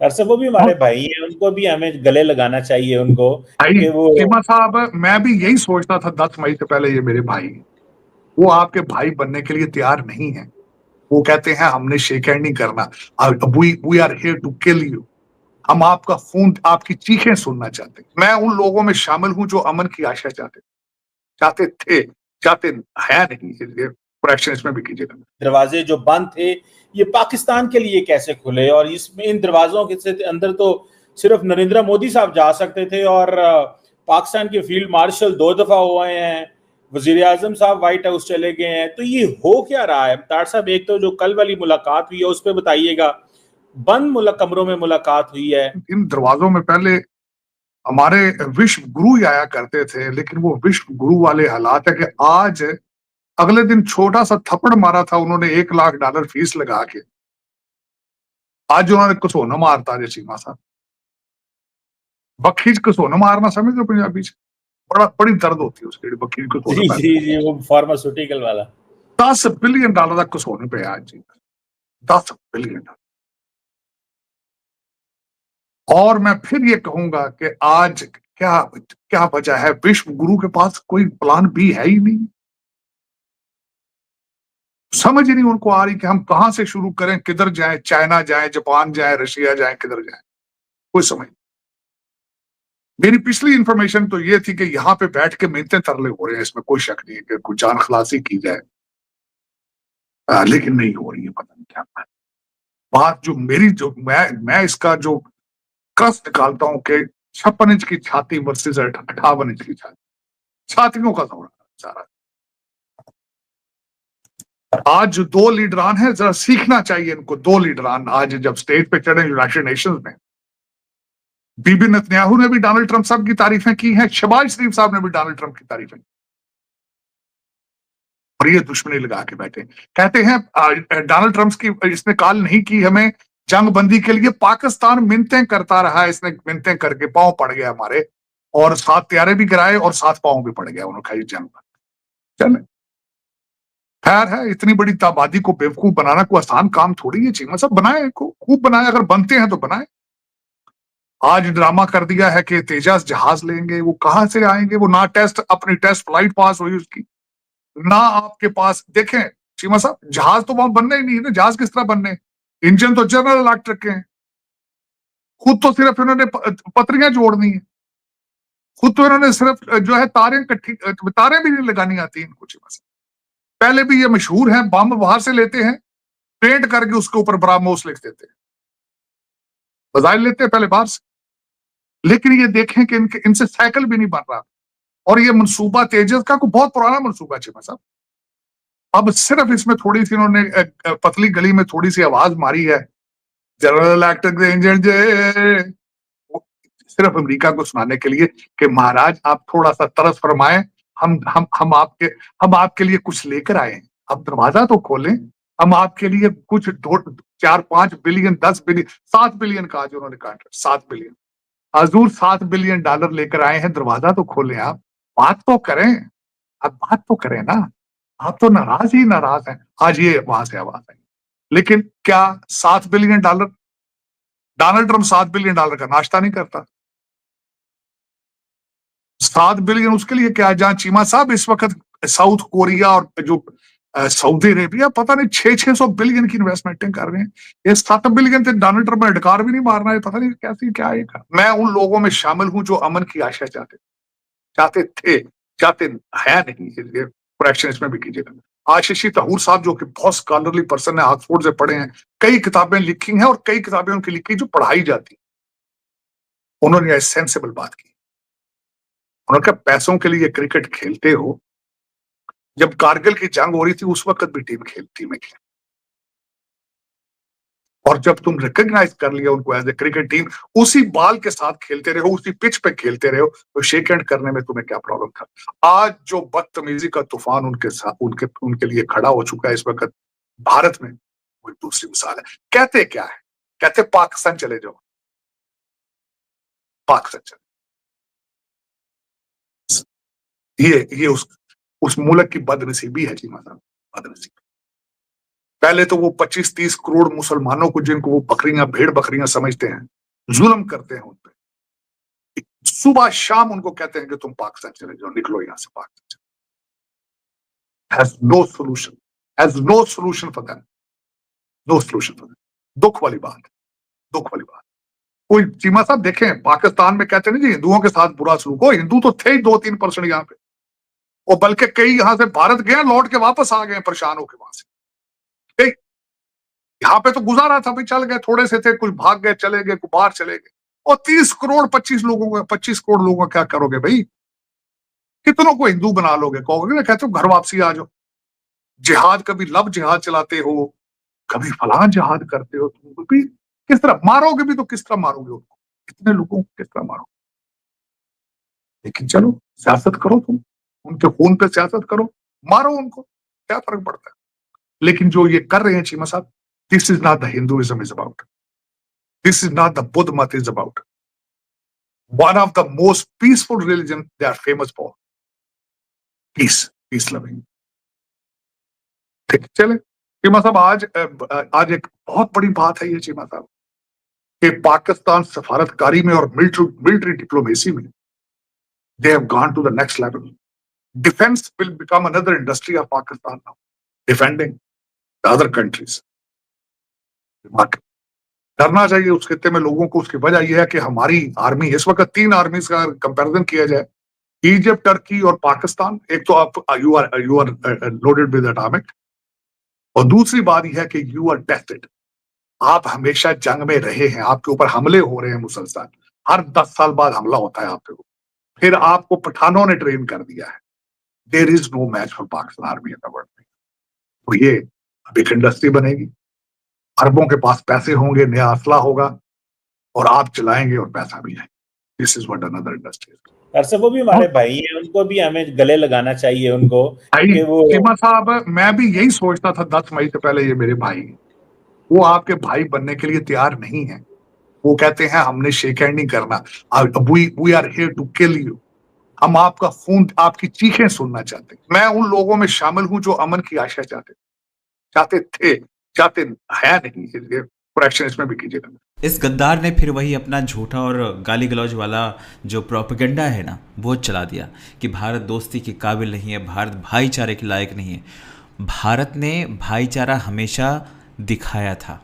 दरअसल वो भी हमारे भाई हैं, उनको भी हमें गले लगाना चाहिए उनको भाई कि वो। चीमा साहब, मैं भी यही सोचता था 10 मई से पहले, ये मेरे भाई, वो आपके भाई बनने के लिए तैयार नहीं है। वो कहते हैं हमने शेक हैंड नहीं करना, we are here to kill you. हम आपका खून, आपकी चीखें सुनना चाहते हैं। मैं उन लोगों में शामिल हूं जो अमन की आशा चाहते थे, चाहते है नहीं। करेक्शन इसमें भी कीजिएगा। दरवाजे जो बंद थे ये पाकिस्तान के लिए कैसे खुले, और इसमें इन दरवाजों के अंदर तो सिर्फ नरेंद्र मोदी साहब जा सकते थे, और पाकिस्तान के फील्ड मार्शल 2 दफा हुए हैं, वजीर आजम साहब व्हाइट हाउस चले गए हैं। तो ये हो क्या रहा है तार साहब? एक तो जो कल वाली मुलाकात हुई है उस पर बताइएगा, बंद कमरों में मुलाकात हुई है। इन दरवाजों में पहले हमारे विश्व गुरु ही आया करते थे, लेकिन वो विश्व गुरु वाले हालात है कि आज अगले दिन छोटा सा थप्पड़ मारा था उन्होंने $1 लाख फीस लगा के, आज उन्होंने कसोना मारता है चीमा साहब। बखीज कसोना मारना समझ लो पंजाबी से, बड़ी दर्द होती है उसकी बखीज कसोना। जी जी जी, वो फार्मास्यूटिकल वाला $10 बिलियन का कसोने पे आज जी, $10 बिलियन। और मैं फिर ये कहूंगा कि आज क्या क्या वजह है, विश्व गुरु के पास कोई प्लान बी है ही नहीं। समझ ही नहीं उनको आ रही कि हम कहां से शुरू करें, किधर जाएं, चाइना जाएं, जापान जाएं, रशिया जाएं, किधर जाएं, कोई समझ। मेरी पिछली इंफॉर्मेशन तो ये थी कि यहाँ पे बैठ के मिन्नतें तरले हो रहे हैं, इसमें कोई शक नहीं है कि कुछ जान खलासी की जाए, लेकिन नहीं हो रही है। पता नहीं क्या बात, जो मेरी जो मैं इसका जो कस निकालता हूं कि 56 इंच की छाती वर्सेस 58 इंच की छाती, छातियों का दौरा सारा। आज जो 2 लीडरान हैं, जरा सीखना चाहिए इनको। 2 लीडरान आज जब स्टेज पे चढ़े यूनाइटेड नेशंस में, बीबी नेतन्याहू ने भी डोनाल्ड ट्रंप साहब की तारीफें की हैं, शहबाज शरीफ साहब ने भी डोनाल्ड ट्रंप की तारीफें की, और ये दुश्मनी लगा के बैठे। कहते हैं डोनाल्ड ट्रंप की इसने कॉल नहीं की हमें जंग बंदी के लिए, पाकिस्तान मिन्नतें करता रहा है, इसने मिन्नतें करके पांव पड़ गया हमारे, और 7 त्यारे भी गिराए और 7 पांव भी पड़ गया। उन्होंने कहा जंग चल, खैर है, इतनी बड़ी आबादी को बेवकूफ बनाना कोई आसान काम थोड़ी है। चीमा सब बनाए, खूब बनाए, अगर बनते हैं तो बनाए। आज ड्रामा कर दिया है कि तेजस जहाज लेंगे, वो कहां से आएंगे? वो ना अपनी टेस्ट फ्लाइट पास हुई उसकी, ना आपके पास देखें चीमा साहब, जहाज तो वहां बनने ही नहीं है ना। जहाज किस तरह बनने? इंजन तो जनरल इलेक्ट्रिक के हैं, खुद तो सिर्फ इन्होंने पटरियां जोड़नी है, खुद तो इन्होंने सिर्फ जो है तारे भी नहीं लगानी आती इनको चीमा साहब। पहले भी ये मशहूर है, बम बाहर से लेते हैं, पेंट करके उसके ऊपर ब्राह्मोस लिख देते हैं, बजाय लेते हैं पहले बाहर से। लेकिन ये देखें कि इनसे साइकिल भी नहीं बन रहा, और ये मनसूबा तेजस का को बहुत पुराना मनसूबा चीमा साहब। अब सिर्फ इसमें थोड़ी सी इन्होंने पतली गली में थोड़ी सी आवाज मारी है, जनरल इलेक्ट्रिक इंजन जे, सिर्फ अमेरिका को सुनाने के लिए कि महाराज आप थोड़ा सा तरस फरमाएं, हम आपके लिए कुछ लेकर आए हैं, आप दरवाजा तो खोलें, हम आपके लिए कुछ 4-5 बिलियन 10 बिलियन 7 बिलियन का आज उन्होंने कॉन्ट्रैक्ट, 7 बिलियन हजूर, $7 बिलियन लेकर आए हैं, दरवाजा तो खोलें, आप बात तो करें, आप बात तो करें ना। आप तो नाराज ही नाराज हैं। आज ये वहां से आवाज आई, लेकिन क्या $7 बिलियन, डोनाल्ड ट्रंप $7 बिलियन का नाश्ता नहीं करता? 7 बिलियन उसके लिए क्या है, जहां चीमा साहब इस वक्त साउथ कोरिया और जो सऊदी अरेबिया पता नहीं 600 बिलियन की इन्वेस्टमेंटें कर रहे हैं। ये 7 बिलियन से डोनाल्ड ट्रंप ने डकार भी नहीं मारना है, पता नहीं कैसी क्या है। मैं उन लोगों में शामिल हूं जो अमन की आशा चाहते थे, चाहते है नहीं। करेक्शन इसमें भी कीजिएगा। आशीषी तहूर साहब जो कि बहुत स्कॉलरली पर्सन है, ऑक्सफोर्ड से पढ़े हैं, कई किताबें लिखी हैं, और कई किताबें उनकी लिखी जो पढ़ाई जाती, उन्होंने सेंसिबल बात की। उन्होंने कहा पैसों के लिए क्रिकेट खेलते हो, जब कारगिल की जंग हो रही थी उस वक्त भी टीम में खेली, और जब तुम रिकॉग्नाइज कर लिया उनको एज ए क्रिकेट टीम, उसी बॉल के साथ खेलते रहो, उसी पिच पे खेलते रहो, तो शेक हैंड करने में तुम्हें क्या प्रॉब्लम था? आज जो बदतमीजी का तूफान उनके साथ उनके लिए खड़ा हो चुका है इस वक्त भारत में, वो दूसरी मिसाल है। कहते क्या है? कहते पाकिस्तान चले जाओ, पाकिस्तान चले, ये उस मुल्क की बदनसीबी है जी, मतलब बदनसीबी। पहले तो वो 25-30 करोड़ मुसलमानों को, जिनको वो बकरियां, भेड़ बकरियां समझते हैं, जुल्म करते हैं उन पे। सुबह शाम उनको कहते हैं कि तुम पाकिस्तान चले जाओ, निकलो यहां से Pakistan. Has no solution, has no solution for them, no solution for them. दुख वाली बात, दुख वाली बात। कोई चीमा साहब देखें, पाकिस्तान में कहते नहीं जी हिंदुओं के साथ बुरा सलूक हो, हिंदू तो थे ही 2-3% यहाँ पे, और बल्कि कई यहां से भारत गए, लौट के वापस आ गए परेशान होकर वहां से। यहाँ पे तो गुजारा था भाई, चल गए, थोड़े से थे, कुछ भाग गए, चले गए, कुछ बाहर चले गए। और 30 करोड़ 25 करोड़ लोगों का क्या करोगे भाई? कितनों को हिंदू बना लोगे? कहोगे ना, कहते हो घर वापसी आ जाओ। जिहाद, कभी लव जिहाद चलाते हो, कभी फलां जिहाद करते हो, तुम भी किस तरह मारोगे? भी तो किस तरह मारोगे उनको? कितने लोगों को किस तरह मारोगे? लेकिन चलो, सियासत करो तुम, उनके खून पे सियासत करो, मारो उनको, क्या फर्क पड़ता है? लेकिन जो ये कर रहे हैं चीमा साहब, this is not the Hinduism is about, this is not the Buddha मत is about. One of the most peaceful religion they are famous for, peace, peace loving. ठीक, चले चीमा साहब, आज एक बहुत बड़ी बात है ये चीमा साहब, कि पाकिस्तान सफारतकारी में और मिलिट्री डिप्लोमेसी में they have gone to the next level. Defense will become another industry of Pakistan now, defending the other countries. डरना चाहिए उस खित्ते में लोगों को। उसकी वजह यह है कि हमारी आर्मी, इस वक्त 3 आर्मीज का कंपैरिजन किया जाए, इजिप्ट, टर्की और पाकिस्तान, एक तो आप you are loaded with atomic, और दूसरी बात यह है कि यू आर टेस्टेड। आप हमेशा जंग में रहे हैं, आपके ऊपर हमले हो रहे हैं मुसलसल, हर 10 साल बाद हमला होता है आपके ऊपर, फिर आपको पठानों ने ट्रेन कर दिया है। There is no match for Pakistan army in the world. तो ये अब एक इंडस्ट्री बनेगी, अरबों के पास पैसे होंगे, नया असला होगा, और आप चलाएंगे और पैसा भी है। This is what another industry. Arshad, वो भी हमारे भाई हैं, उनको भी हमें गले लगाना चाहिए उनको, कि वो चीमा साहब, मैं भी यही सोचता था 10 मई से पहले, ये मेरे भाई, वो आपके भाई बनने के लिए तैयार नहीं है। वो कहते हैं हमने शेक हैंड नहीं करना, we are here to kill you. हम आपका खून, आपकी चीखें सुनना चाहते हैं। मैं उन लोगों में शामिल हूं जो अमन की आशा चाहते थे, चाहते है नहीं। करेक्शन इसमें भी कीजिएगा। इस गद्दार ने फिर वही अपना झूठा और गाली गलौज वाला जो प्रोपेगेंडा है ना, वो चला दिया कि भारत दोस्ती के काबिल नहीं है, भारत भाईचारे के लायक नहीं है। भारत ने भाईचारा हमेशा दिखाया था,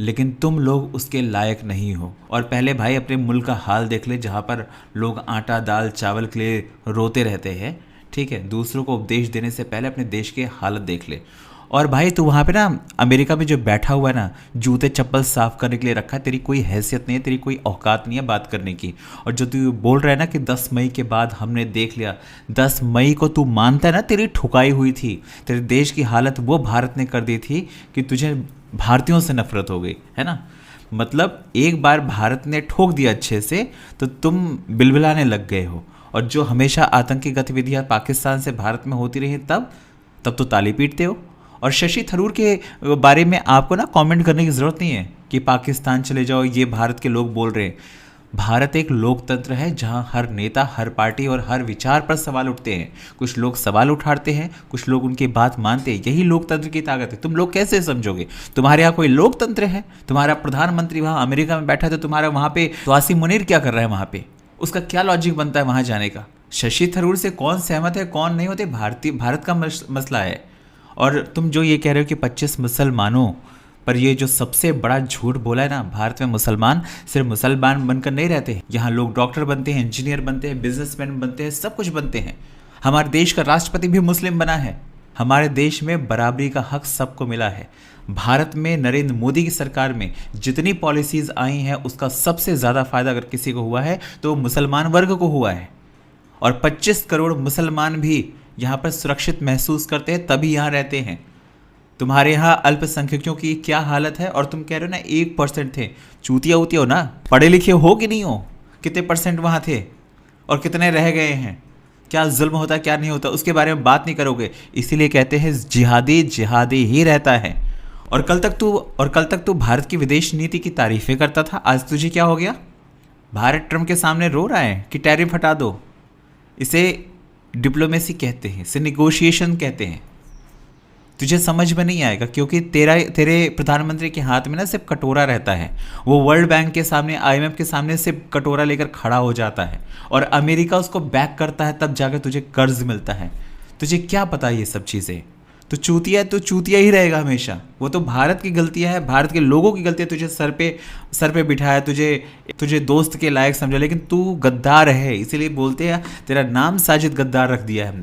लेकिन तुम लोग उसके लायक नहीं हो। और पहले भाई अपने मुल्क का हाल देख ले, जहाँ पर लोग आटा दाल चावल के लिए रोते रहते हैं, ठीक है। दूसरों को उपदेश देने से पहले अपने देश की हालत देख ले। और भाई तू वहाँ पे ना अमेरिका में जो बैठा हुआ है ना, जूते चप्पल साफ करने के लिए रखा है, तेरी कोई हैसियत नहीं है, तेरी कोई औकात नहीं है बात करने की। और जो तू बोल रहा है ना कि 10 मई के बाद हमने देख लिया, 10 मई को तू मानता है ना तेरी ठुकाई हुई थी, तेरे देश की हालत वो भारत ने कर दी थी कि तुझे भारतीयों से नफरत हो गई है ना। मतलब एक बार भारत ने ठोक दिया अच्छे से, तो तुम बिलबिलाने लग गए हो। और जो हमेशा आतंकी गतिविधियां पाकिस्तान से भारत में होती रही, तब तो ताली पीटते हो। और शशि थरूर के बारे में आपको ना कमेंट करने की ज़रूरत नहीं है कि पाकिस्तान चले जाओ, ये भारत के लोग बोल रहे हैं। भारत एक लोकतंत्र है जहां हर नेता, हर पार्टी और हर विचार पर सवाल उठते हैं। कुछ लोग सवाल उठाते हैं, कुछ लोग उनकी बात मानते हैं। यही लोकतंत्र की ताकत है। तुम लोग कैसे समझोगे? तुम्हारे यहाँ कोई लोकतंत्र है? तुम्हारा प्रधानमंत्री वहाँ अमेरिका में बैठा है, तो तुम्हारा वहाँ पे तवासी मुनीर क्या कर रहा है वहाँ पे? उसका क्या लॉजिक बनता है वहाँ जाने का? शशि थरूर से कौन सहमत है, कौन नहीं होते, भारत का मसला है। और तुम जो ये कह रहे हो कि 25 मुसलमानों पर ये जो सबसे बड़ा झूठ बोला है ना, भारत में मुसलमान सिर्फ मुसलमान बनकर नहीं रहते हैं। यहाँ लोग डॉक्टर बनते हैं, इंजीनियर बनते हैं, बिजनेसमैन बनते हैं, सब कुछ बनते हैं। हमारे देश का राष्ट्रपति भी मुस्लिम बना है। हमारे देश में बराबरी का हक सबको मिला है। भारत में नरेंद्र मोदी की सरकार में जितनी पॉलिसीज़ आई हैं, उसका सबसे ज़्यादा फ़ायदा अगर किसी को हुआ है तो मुसलमान वर्ग को हुआ है। और 25 करोड़ मुसलमान भी यहाँ पर सुरक्षित महसूस करते हैं, तभी यहाँ रहते हैं। तुम्हारे यहाँ अल्पसंख्यकों की क्या हालत है? और तुम कह रहे हो ना 1% थे, चूतिया उतिया हो ना, पढ़े लिखे हो कि नहीं हो? कितने परसेंट वहाँ थे और कितने रह गए हैं? क्या जुल्म होता, क्या नहीं होता, उसके बारे में बात नहीं करोगे। इसीलिए कहते हैं जिहादी जिहादी ही रहता है। और कल तक तू भारत की विदेश नीति की तारीफें करता था, आज तुझे क्या हो गया? भारत ट्रम्प के सामने रो रहा है कि टैरिफ हटा दो। इसे डिप्लोमेसी कहते हैं, इसे निगोशिएशन कहते हैं। तुझे समझ में नहीं आएगा, क्योंकि तेरे प्रधानमंत्री के हाथ में ना सिर्फ कटोरा रहता है। वो वर्ल्ड बैंक के सामने, आईएमएफ के सामने सिर्फ कटोरा लेकर खड़ा हो जाता है, और अमेरिका उसको बैक करता है, तब जाकर तुझे कर्ज मिलता है। तुझे क्या पता ये सब चीज़ें? तो चूतिया ही रहेगा हमेशा। वो तो भारत की गलतियां है, भारत के लोगों की गलती है। तुझे सर पे बिठाया, तुझे दोस्त के लायक समझा, लेकिन तू गद्दार है, इसीलिए बोलते हैं तेरा नाम साजिद गद्दार रख दिया है हमने।